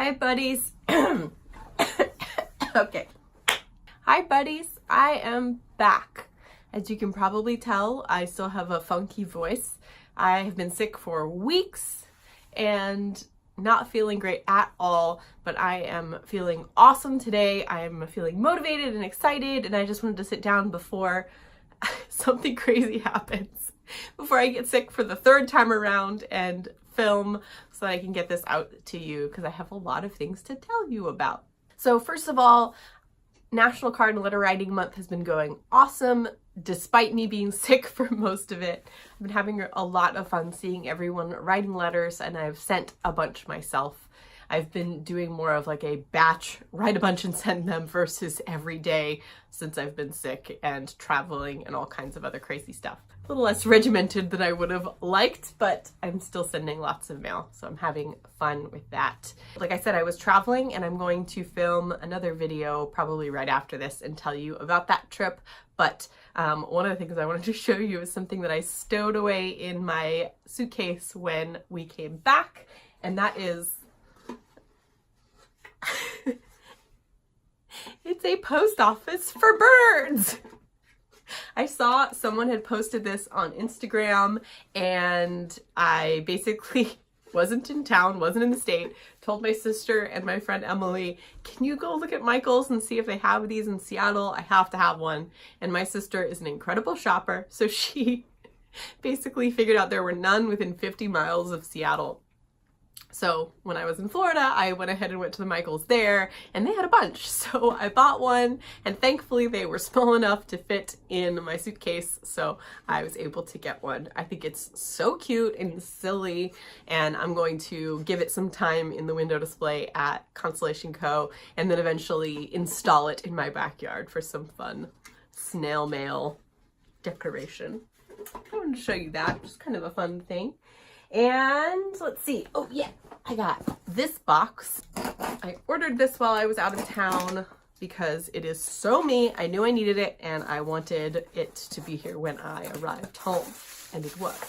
Hi, buddies. Okay. Hi, buddies. I am back. As you can probably tell, I still have a funky voice. I have been sick for weeks and not feeling great at all, but I am feeling awesome today. I am feeling motivated and excited, and I just wanted to sit down before something crazy happens, before I get sick for the third time around, and film so that I can get this out to you, because I have a lot of things to tell you about. So first of all, National Card and Letter Writing Month has been going awesome, despite me being sick for most of it. I've been having a lot of fun seeing everyone writing letters, and I've sent a bunch myself. I've been doing more of like a batch, write a bunch and send them, versus every day since I've been sick and traveling and all kinds of other crazy stuff. A little less regimented than I would have liked, but I'm still sending lots of mail, so I'm having fun with that. Like I said, I was traveling, and I'm going to film another video probably right after this and tell you about that trip. But one of the things I wanted to show you is something that I stowed away in my suitcase when we came back, and that is it's a post office for birds. I saw someone had posted this on Instagram, and I basically wasn't in town, wasn't in the state, told my sister and my friend Emily, can you go look at Michael's and see if they have these in Seattle? I have to have one. And my sister is an incredible shopper, so she basically figured out there were none within 50 miles of Seattle. So when I was in Florida, I went ahead and went to the Michael's there, and they had a bunch. So I bought one, and thankfully they were small enough to fit in my suitcase, so I was able to get one. I think it's so cute and silly, and I'm going to give it some time in the window display at Constellation Co., and then eventually install it in my backyard for some fun snail mail decoration. I wanted to show you that, just kind of a fun thing. And let's see, oh yeah, I got this box. I ordered this while I was out of town because it is so me. I knew I needed it, and I wanted it to be here when I arrived home, and it was.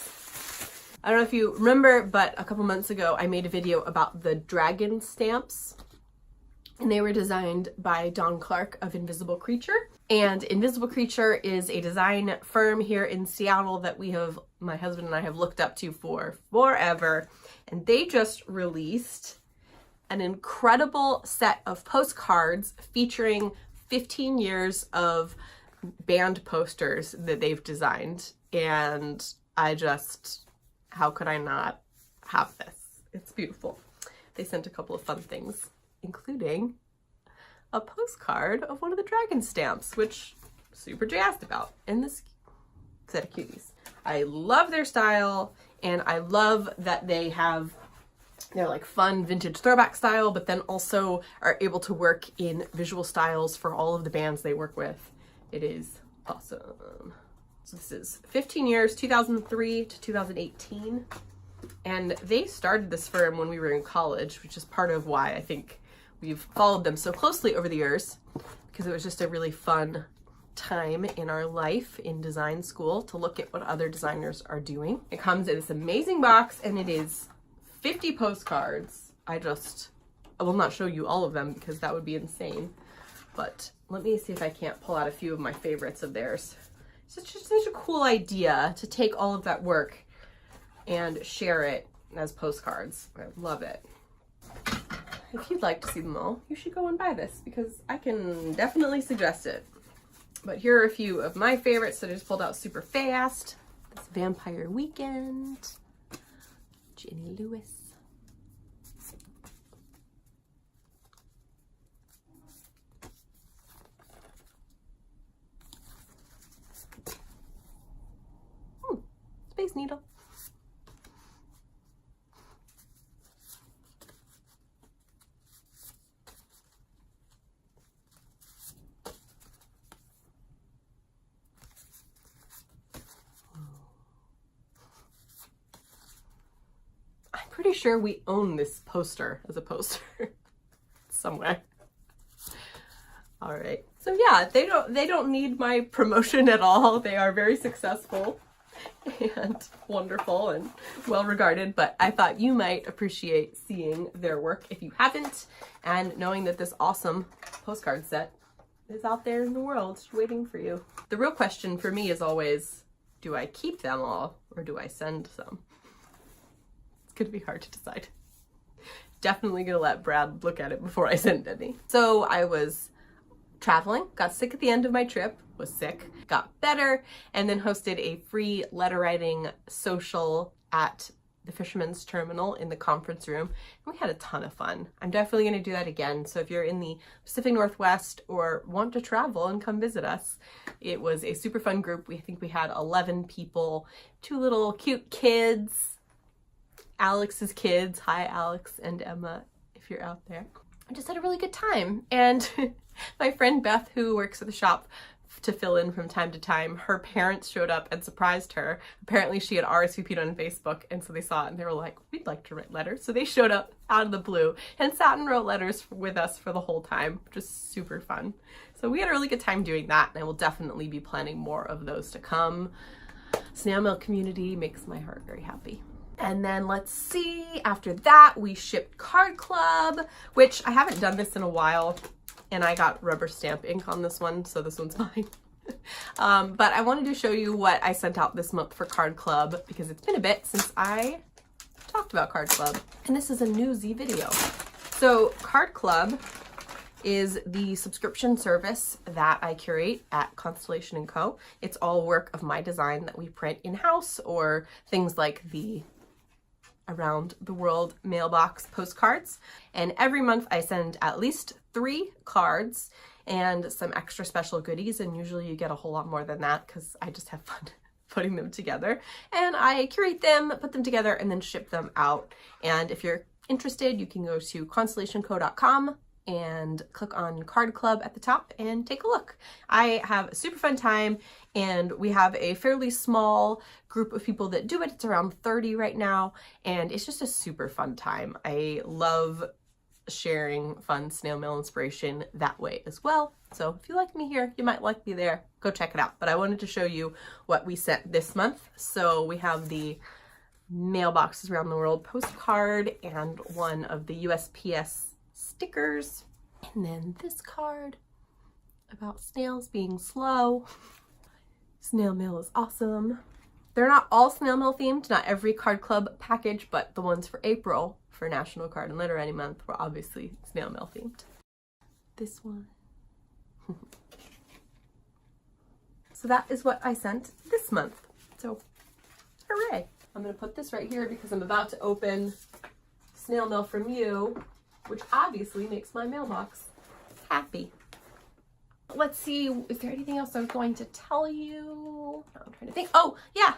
I don't know if you remember, but a couple months ago I made a video about the dragon stamps, and they were designed by Don Clark of Invisible Creature. And Invisible Creature is a design firm here in Seattle that my husband and I have looked up to for forever. And they just released an incredible set of postcards featuring 15 years of band posters that they've designed. And how could I not have this? It's beautiful. They sent a couple of fun things, including a postcard of one of the dragon stamps, which I'm super jazzed about, and this set of cuties. I love their style, and I love that they're like fun vintage throwback style, but then also are able to work in visual styles for all of the bands they work with. It is awesome. So this is 15 years, 2003 to 2018. And they started this firm when we were in college, which is part of why I think we've followed them so closely over the years, because it was just a really fun time in our life in design school to look at what other designers are doing. It comes in this amazing box, and it is 50 postcards. I will not show you all of them because that would be insane, but let me see if I can't pull out a few of my favorites of theirs. It's just such a cool idea to take all of that work and share it as postcards. I love it. If you'd like to see them all, you should go and buy this, because I can definitely suggest it. But here are a few of my favorites that I just pulled out super fast. This Vampire Weekend, Jenny Lewis. Space Needle. Pretty sure we own this poster as a poster somewhere. All right, so yeah, they don't need my promotion at all. They are very successful. and wonderful and well regarded, but I thought you might appreciate seeing their work if you haven't, and knowing that this awesome postcard set is out there in the world waiting for you. The real question for me is always, do I keep them all or do I send some? It's gonna be hard to decide. Definitely gonna let Brad look at it before I send any. So I was traveling, got sick at the end of my trip, was sick, got better, and then hosted a free letter writing social at the Fisherman's Terminal in the conference room. And we had a ton of fun. I'm definitely going to do that again. So if you're in the Pacific Northwest or want to travel and come visit us, it was a super fun group. I think we had 11 people, 2 little cute kids, Alex's kids. Hi, Alex and Emma, if you're out there. I just had a really good time. And my friend Beth, who works at the shop to fill in from time to time, her parents showed up and surprised her. Apparently she had RSVP'd on Facebook, and so they saw it and they were like, we'd like to write letters. So they showed up out of the blue and sat and wrote letters with us for the whole time, which was super fun. So we had a really good time doing that, and I will definitely be planning more of those to come. Snail mail community makes my heart very happy. And then let's see, after that we shipped Card Club, which I haven't done this in a while. And I got rubber stamp ink on this one, so this one's mine. But I wanted to show you what I sent out this month for Card Club, because it's been a bit since I talked about Card Club. And this is a newsy video. So Card Club is the subscription service that I curate at Constellation & Co. It's all work of my design that we print in-house, or things like the Around the World mailbox postcards. And every month I send at least 3 cards and some extra special goodies, and usually you get a whole lot more than that because I just have fun putting them together. And I curate them, put them together, and then ship them out. And if you're interested, you can go to constellationco.com and click on Card Club at the top and take a look. I have a super fun time, and we have a fairly small group of people that do it. It's around 30 right now, and it's just a super fun time. I love sharing fun snail mail inspiration that way as well. So if you like me here, you might like me there. Go check it out. But I wanted to show you what we sent this month. So we have the Mailboxes Around the World postcard and one of the USPS stickers, and then this card about snails being slow. Snail mail is awesome. They're not all snail mail themed, not every Card Club package, but the ones for April for National Card and Letter Writing Month were obviously snail mail themed. This one. So that is what I sent this month. So hooray. I'm gonna put this right here because I'm about to open snail mail from you, which obviously makes my mailbox happy. Let's see, is there anything else I was going to tell you? I'm trying to think. Oh, yeah.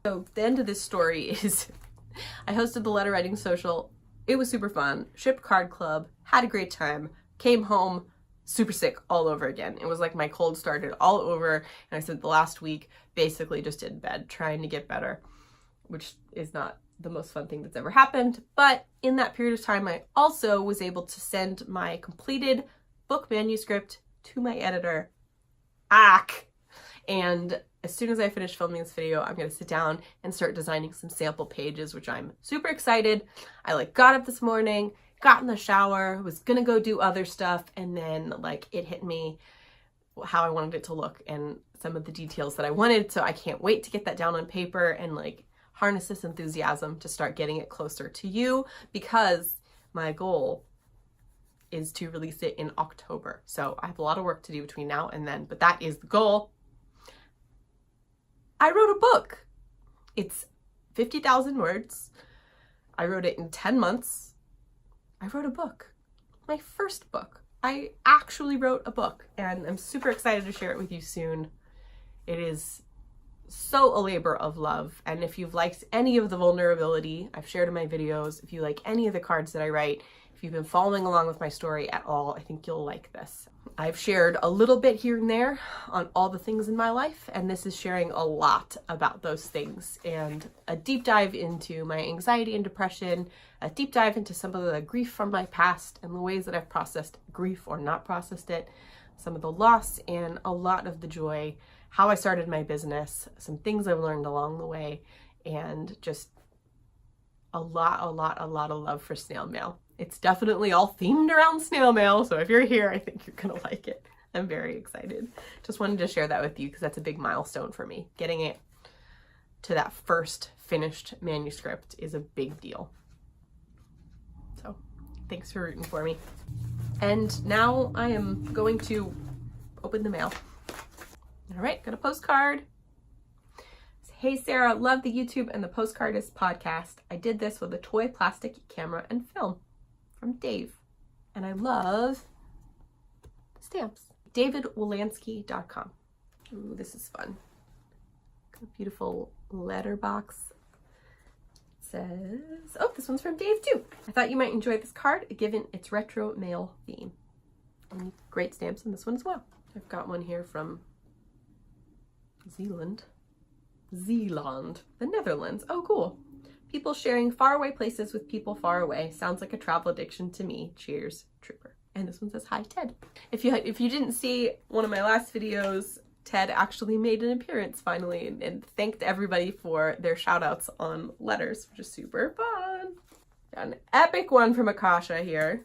So the end of this story is I hosted the letter writing social. It was super fun. Shipped Card Club, had a great time, came home super sick all over again. It was like my cold started all over, and I spent the last week basically just in bed trying to get better, which is not the most fun thing that's ever happened. But in that period of time, I also was able to send my completed book manuscript to my editor, and as soon as I finish filming this video, I'm going to sit down and start designing some sample pages, which I'm super excited. I got up this morning, got in the shower, was gonna go do other stuff, and then it hit me how I wanted it to look and some of the details that I wanted. So I can't wait to get that down on paper and harness this enthusiasm to start getting it closer to you, because my goal is to release it in October. So I have a lot of work to do between now and then, but that is the goal. I wrote a book. It's 50,000 words. I wrote it in 10 months. I wrote a book. My first book. I actually wrote a book, and I'm super excited to share it with you soon. It is so a labor of love, and if you've liked any of the vulnerability I've shared in my videos, if you like any of the cards that I write, if you've been following along with my story at all, I think you'll like this. I've shared a little bit here and there on all the things in my life, and this is sharing a lot about those things, and a deep dive into my anxiety and depression, a deep dive into some of the grief from my past and the ways that I've processed grief or not processed it, some of the loss, and a lot of the joy how I started my business, some things I've learned along the way, and just a lot of love for snail mail. It's definitely all themed around snail mail, so if you're here, I think you're gonna like it. I'm very excited. Just wanted to share that with you because that's a big milestone for me. Getting it to that first finished manuscript is a big deal. So thanks for rooting for me. And now I am going to open the mail. All right, got a postcard. Hey Sarah, love the YouTube and the Postcardist podcast. I did this with a toy plastic camera and film. From Dave. And I love stamps. DavidWolansky.com. Ooh, this is fun. Got a beautiful letterbox. It says, oh, this one's from Dave too. I thought you might enjoy this card given its retro mail theme. And great stamps in this one as well. I've got one here from Zealand, the Netherlands. Oh, cool. People sharing faraway places with people far away. Sounds like a travel addiction to me. Cheers, Trooper. And this one says, hi, Ted. If you didn't see one of my last videos, Ted actually made an appearance finally and thanked everybody for their shout outs on letters, which is super fun. Got an epic one from Akasha here.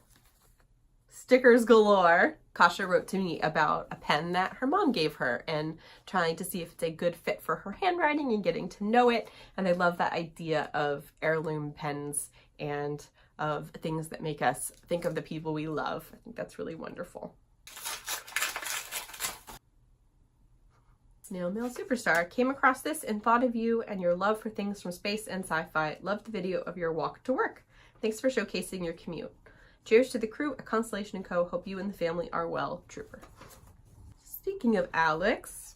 Stickers galore. Kasha wrote to me about a pen that her mom gave her and trying to see if it's a good fit for her handwriting and getting to know it. And I love that idea of heirloom pens and of things that make us think of the people we love. I think that's really wonderful. Snail Mail Superstar. Came across this and thought of you and your love for things from space and sci-fi. Loved the video of your walk to work. Thanks for showcasing your commute. Cheers to the crew at Constellation & Co. Hope you and the family are well, Trooper. Speaking of Alex,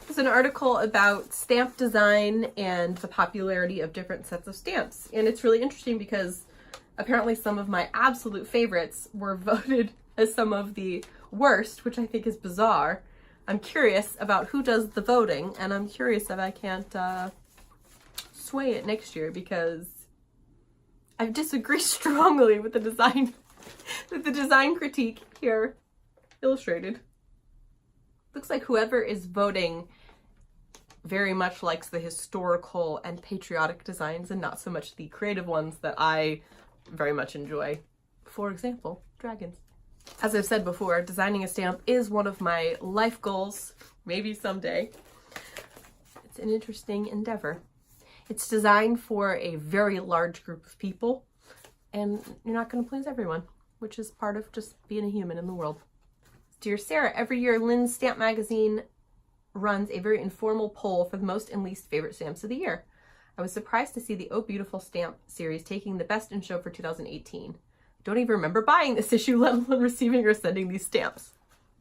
there's an article about stamp design and the popularity of different sets of stamps. And it's really interesting because apparently some of my absolute favorites were voted as some of the worst, which I think is bizarre. I'm curious about who does the voting, and I'm curious if I can't sway it next year because I disagree strongly with the design, critique here illustrated. Looks like whoever is voting very much likes the historical and patriotic designs and not so much the creative ones that I very much enjoy. For example, dragons. As I've said before, designing a stamp is one of my life goals, maybe someday. It's an interesting endeavor. It's designed for a very large group of people, and you're not going to please everyone, which is part of just being a human in the world. Dear Sarah, every year Lynn's Stamp Magazine runs a very informal poll for the most and least favorite stamps of the year. I was surprised to see the Oh Beautiful stamp series taking the best in show for 2018. I don't even remember buying this issue, let alone receiving or sending these stamps.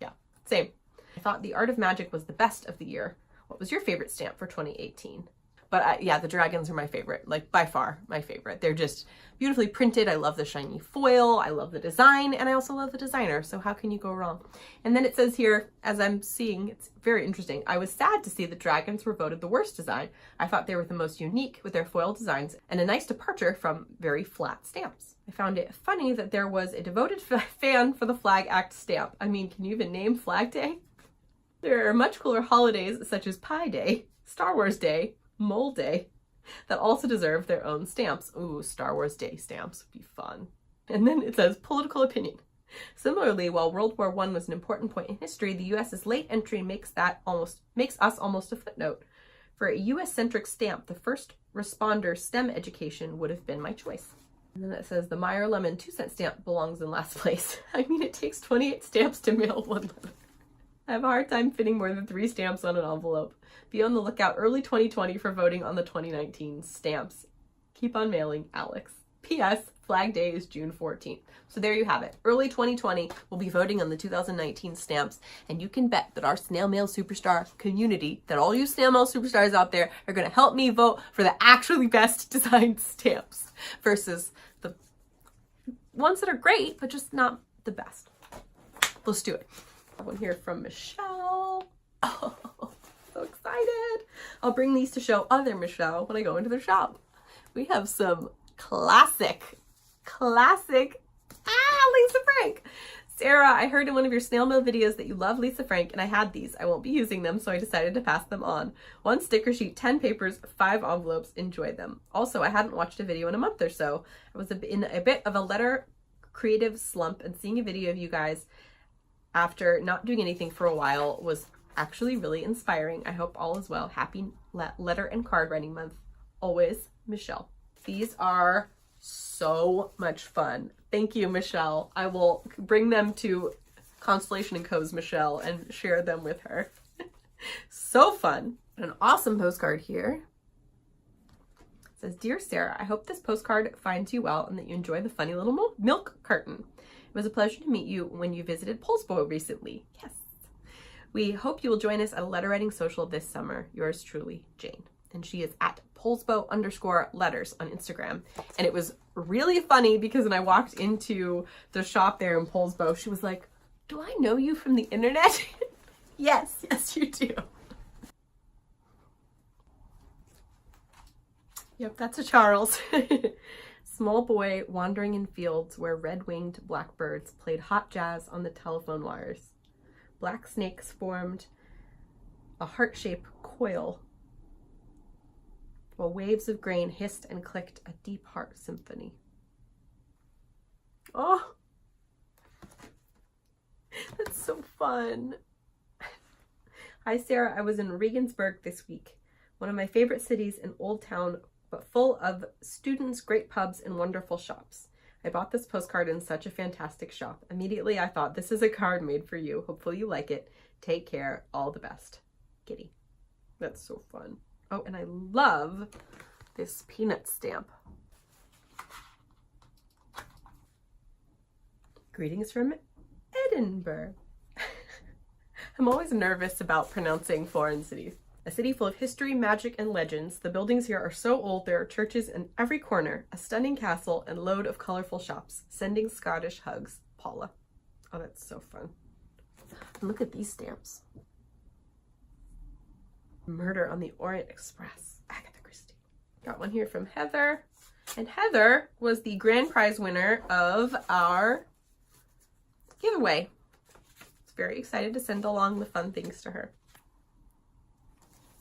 Yeah, same. I thought The Art of Magic was the best of the year. What was your favorite stamp for 2018? But yeah, the dragons are my favorite, like by far my favorite. They're just beautifully printed. I love the shiny foil. I love the design, and I also love the designer. So how can you go wrong? And then it says here, as I'm seeing, it's very interesting. I was sad to see the dragons were voted the worst design. I thought they were the most unique with their foil designs and a nice departure from very flat stamps. I found it funny that there was a devoted fan for the Flag Act stamp. I mean, can you even name Flag Day? There are much cooler holidays such as Pi Day, Star Wars Day, Mole Day, that also deserve their own stamps. Ooh, Star Wars Day stamps would be fun. And then it says political opinion. Similarly, while World War I was an important point in history, the US's late entry makes us almost a footnote. For a US-centric stamp, the first responder STEM education would have been my choice. And then it says the Meyer Lemon 2-cent stamp belongs in last place. I mean, it takes 28 stamps to mail one letter. I have a hard time fitting more than 3 stamps on an envelope. Be on the lookout early 2020 for voting on the 2019 stamps. Keep on mailing, Alex. P.S. Flag Day is June 14th. So there you have it. Early 2020, we'll be voting on the 2019 stamps, and you can bet that our Snail Mail Superstar community, that all you Snail Mail Superstars out there are going to help me vote for the actually best designed stamps versus the ones that are great, but just not the best. Let's do it. One here from Michelle. Oh, so excited. I'll bring these to show other Michelle when I go into their shop. We have some classic Lisa Frank Sarah, I heard in one of your snail mail videos that you love Lisa Frank, and I had these. I won't be using them, so I decided to pass them on. 1 sticker sheet, 10 papers, 5 envelopes. Enjoy them. Also, I hadn't watched a video in a month or so. I was in a bit of a letter creative slump, and seeing a video of you guys after not doing anything for a while was actually really inspiring. I hope all is well. Happy letter and card writing month. Always, Michelle. These are so much fun. Thank you, Michelle. I will bring them to Constellation & Co.'s Michelle and share them with her. So fun. An awesome postcard here. It says, Dear Sarah, I hope this postcard finds you well and that you enjoy the funny little milk carton. It was a pleasure to meet you when you visited Polsbo recently. Yes. We hope you will join us at a letter writing social this summer. Yours truly, Jane. And she is at Polsbo_letters on Instagram. And it was really funny because when I walked into the shop there in Polsbo, she was like, do I know you from the internet? Yes, you do. Yep, that's a Charles. Small boy wandering in fields where red-winged blackbirds played hot jazz on the telephone wires. Black snakes formed a heart-shaped coil, while waves of grain hissed and clicked a deep heart symphony. Oh, that's so fun. Hi, Sarah. I was in Regensburg this week, one of my favorite cities in Old Town, but full of students, great pubs, and wonderful shops. I bought this postcard in such a fantastic shop. Immediately, I thought, this is a card made for you. Hopefully you like it. Take care. All the best. Kitty. That's so fun. Oh, and I love this peanut stamp. Greetings from Edinburgh. I'm always nervous about pronouncing foreign cities. A city full of history, magic, and legends. The buildings here are so old there are churches in every corner, a stunning castle, and load of colorful shops. Sending Scottish hugs, Paula. Oh, that's so fun. And look at these stamps. Murder on the Orient Express, Agatha Christie. Got one here from Heather. And Heather was the grand prize winner of our giveaway. I was very excited to send along the fun things to her.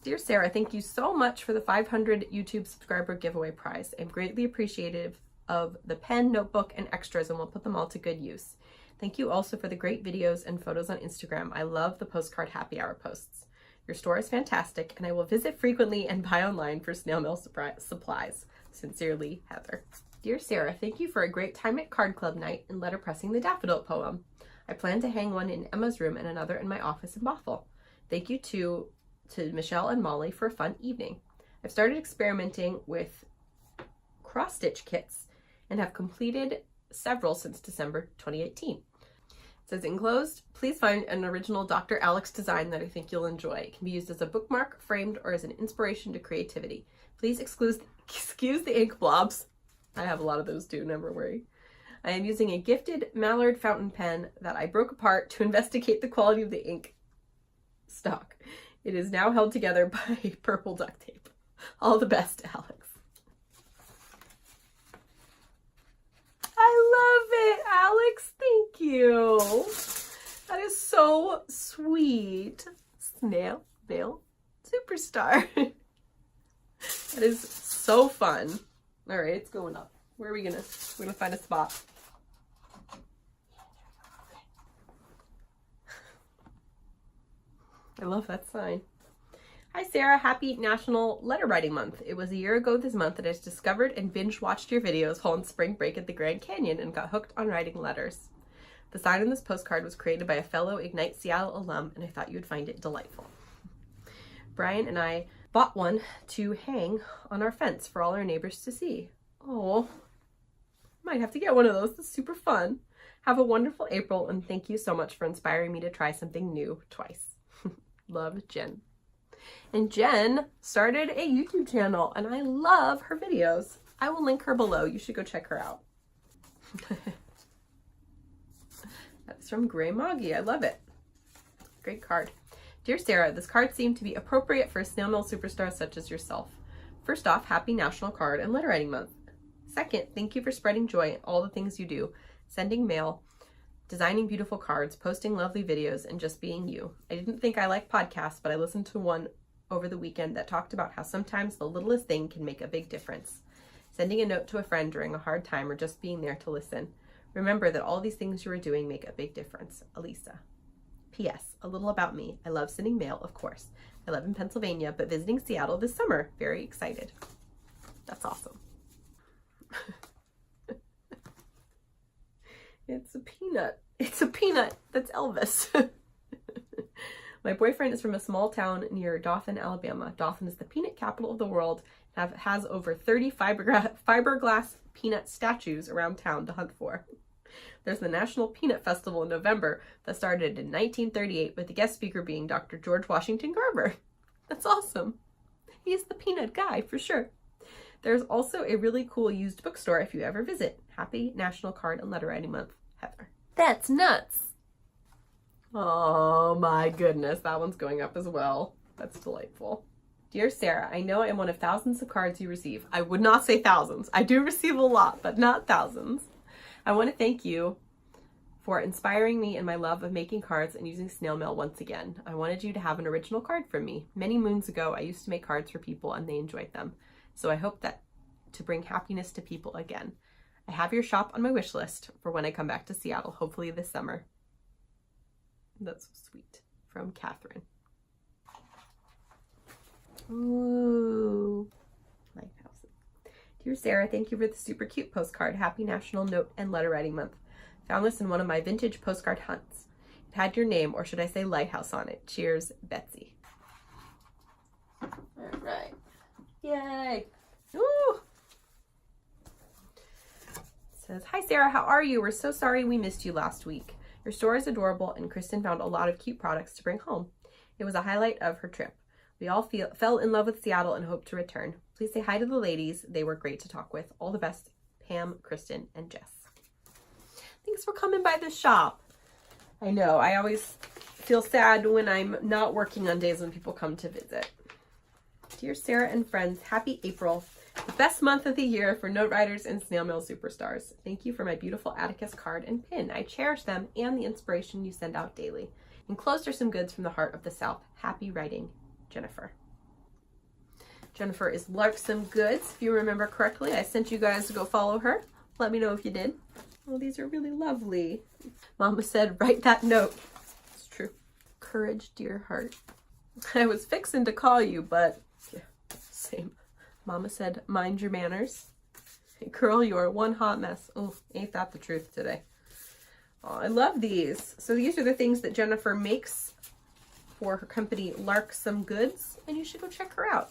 Dear Sarah, thank you so much for the 500 YouTube subscriber giveaway prize. I'm greatly appreciative of the pen, notebook, and extras, and we'll put them all to good use. Thank you also for the great videos and photos on Instagram. I love the postcard happy hour posts. Your store is fantastic, and I will visit frequently and buy online for snail mail supplies. Sincerely, Heather. Dear Sarah, thank you for a great time at Card Club night and letterpressing the daffodil poem. I plan to hang one in Emma's room and another in my office in Bothell. Thank you to Michelle and Molly for a fun evening. I've started experimenting with cross-stitch kits and have completed several since December 2018. It says, enclosed, please find an original Dr. Alex design that I think you'll enjoy. It can be used as a bookmark, framed, or as an inspiration to creativity. Please excuse the ink blobs. I have a lot of those too, never worry. I am using a gifted Mallard fountain pen that I broke apart to investigate the quality of the ink stock. It is now held together by purple duct tape. All the best, Alex. I love it, Alex. Thank you. That is so sweet. Snail mail superstar. That is so fun. All right, it's going up. Where are we gonna? We're gonna find a spot. I love that sign. Hi Sarah, happy National Letter Writing Month. It was a year ago this month that I discovered and binge watched your videos while on spring break at the Grand Canyon and got hooked on writing letters. The sign on this postcard was created by a fellow Ignite Seattle alum, and I thought you would find it delightful. Brian and I bought one to hang on our fence for all our neighbors to see. Oh, might have to get one of those. That's super fun. Have a wonderful April, and thank you so much for inspiring me to try something new twice. Love, Jen. And Jen started a YouTube channel, and I love her videos. I will link her below. You should go check her out. That's from Gray Moggy. I love it. Great card. Dear Sarah, this card seemed to be appropriate for a snail mail superstar such as yourself. First off, happy National Card and Letter Writing Month. Second, thank you for spreading joy in all the things you do. Sending mail designing beautiful cards, posting lovely videos, and just being you. I didn't think I liked podcasts, but I listened to one over the weekend that talked about how sometimes the littlest thing can make a big difference. Sending a note to a friend during a hard time or just being there to listen. Remember that all these things you are doing make a big difference. Elisa. P.S. A little about me. I love sending mail, of course. I live in Pennsylvania, but visiting Seattle this summer. Very excited. That's awesome. It's a peanut. It's a peanut. That's Elvis. My boyfriend is from a small town near Dothan, Alabama. Dothan is the peanut capital of the world and has over 30 fiberglass peanut statues around town to hunt for. There's the National Peanut Festival in November that started in 1938 with the guest speaker being Dr. George Washington Carver. That's awesome. He's the peanut guy for sure. There's also a really cool used bookstore if you ever visit. Happy National Card and Letter Writing Month, Heather. That's nuts. Oh my goodness, that one's going up as well. That's delightful. Dear Sarah, I know I am one of thousands of cards you receive. I would not say thousands. I do receive a lot, but not thousands. I want to thank you for inspiring me in my love of making cards and using snail mail once again. I wanted you to have an original card from me. Many moons ago, I used to make cards for people and they enjoyed them. So I hope that to bring happiness to people again. I have your shop on my wish list for when I come back to Seattle, hopefully this summer. That's so sweet. From Catherine. Ooh. Lighthouses. Dear Sarah, thank you for the super cute postcard. Happy National Note and Letter Writing Month. Found this in one of my vintage postcard hunts. It had your name, or should I say lighthouse, on it. Cheers, Betsy. All right. Yay. Ooh. It says, hi Sarah, how are you? We're so sorry we missed you last week. Your store is adorable and Kristen found a lot of cute products to bring home. It was a highlight of her trip. We all fell in love with Seattle and hope to return. Please say hi to the ladies. They were great to talk with. All the best, Pam, Kristen, and Jess. Thanks for coming by the shop. I know, I always feel sad when I'm not working on days when people come to visit. Dear Sarah and friends, happy April. The best month of the year for note writers and snail mail superstars. Thank you for my beautiful Atticus card and pin. I cherish them and the inspiration you send out daily. Enclosed are some goods from the heart of the South. Happy writing, Jennifer. Jennifer is Larksome Goods. If you remember correctly, I sent you guys to go follow her. Let me know if you did. Oh, these are really lovely. Mama said, write that note. It's true. Courage, dear heart. I was fixing to call you, but yeah, same. Mama said, mind your manners. Hey, girl, you are one hot mess. Oh, ain't that the truth today. Oh, I love these. So these are the things that Jennifer makes for her company, Larksome Goods. And you should go check her out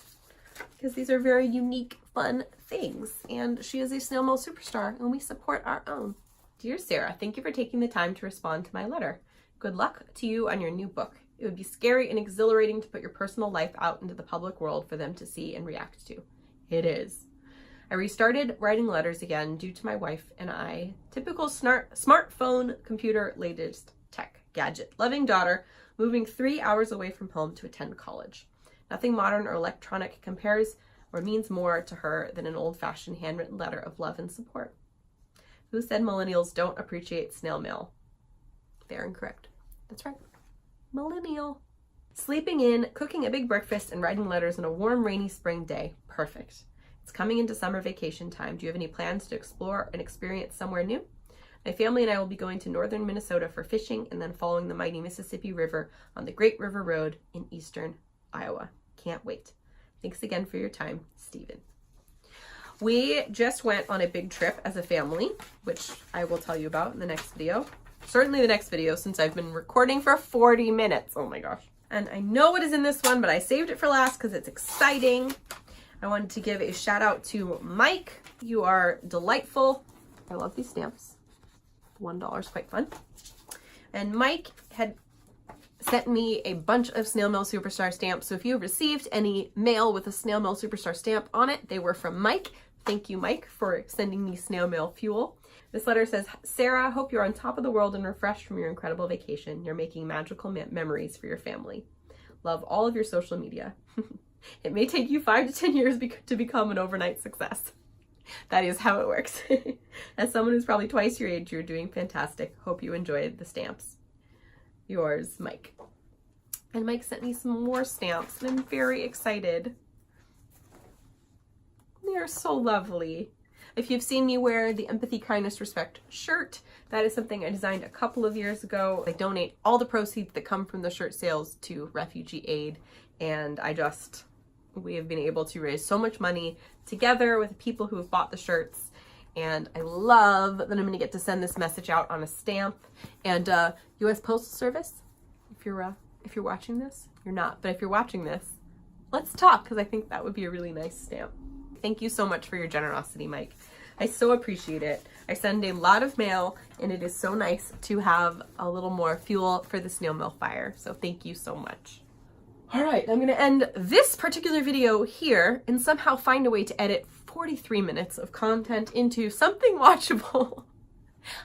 because these are very unique, fun things. And she is a snail mail superstar and we support our own. Dear Sarah, thank you for taking the time to respond to my letter. Good luck to you on your new book. It would be scary and exhilarating to put your personal life out into the public world for them to see and react to. It is. I restarted writing letters again due to my wife and I. Typical smartphone, computer, latest tech, gadget, loving daughter, moving 3 hours away from home to attend college. Nothing modern or electronic compares or means more to her than an old-fashioned handwritten letter of love and support. Who said millennials don't appreciate snail mail? They're incorrect. That's right. Millennial. Sleeping in, cooking a big breakfast, and writing letters on a warm, rainy spring day. Perfect. It's coming into summer vacation time. Do you have any plans to explore and experience somewhere new? My family and I will be going to northern Minnesota for fishing and then following the mighty Mississippi River on the Great River Road in eastern Iowa. Can't wait. Thanks again for your time, Stephen. We just went on a big trip as a family, which I will tell you about in the next video. Certainly the next video since I've been recording for 40 minutes. Oh my gosh. And I know what is in this one, but I saved it for last because it's exciting. I wanted to give a shout out to Mike. You are delightful. I love these stamps. $1 is quite fun. And Mike had sent me a bunch of Snail Mail Superstar stamps. So if you received any mail with a Snail Mail Superstar stamp on it, they were from Mike. Thank you, Mike, for sending me snail mail fuel. This letter says, Sarah, hope you're on top of the world and refreshed from your incredible vacation. You're making magical memories for your family. Love all of your social media. It may take you 5 to 10 years to become an overnight success. That is how it works. As someone who's probably twice your age, you're doing fantastic. Hope you enjoyed the stamps. Yours, Mike. And Mike sent me some more stamps, and I'm very excited. They are so lovely. If you've seen me wear the Empathy, Kindness, Respect shirt, that is something I designed a couple of years ago. I donate all the proceeds that come from the shirt sales to refugee aid, and we have been able to raise so much money together with the people who have bought the shirts, and I love that I'm going to get to send this message out on a stamp. And U.S. Postal Service, if you're watching this, you're not, but if you're watching this, let's talk, because I think that would be a really nice stamp. Thank you so much for your generosity, Mike. I so appreciate it. I send a lot of mail, and it is so nice to have a little more fuel for the snail mail fire. So thank you so much. All right, I'm gonna end this particular video here and somehow find a way to edit 43 minutes of content into something watchable.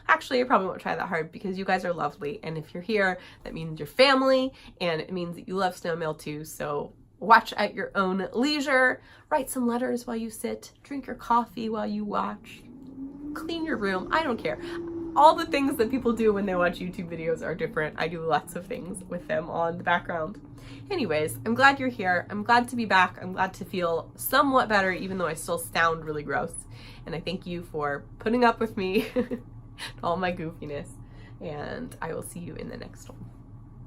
Actually, I probably won't try that hard because you guys are lovely. And if you're here, that means you're family, and it means that you love snail mail too. So watch at your own leisure, write some letters while you sit, drink your coffee while you watch, clean your room, I don't care. All the things that people do when they watch YouTube videos are different. I do lots of things with them on the background. Anyways, I'm glad you're here. I'm glad to be back. I'm glad to feel somewhat better, even though I still sound really gross. And I thank you for putting up with me, all my goofiness. And I will see you in the next one.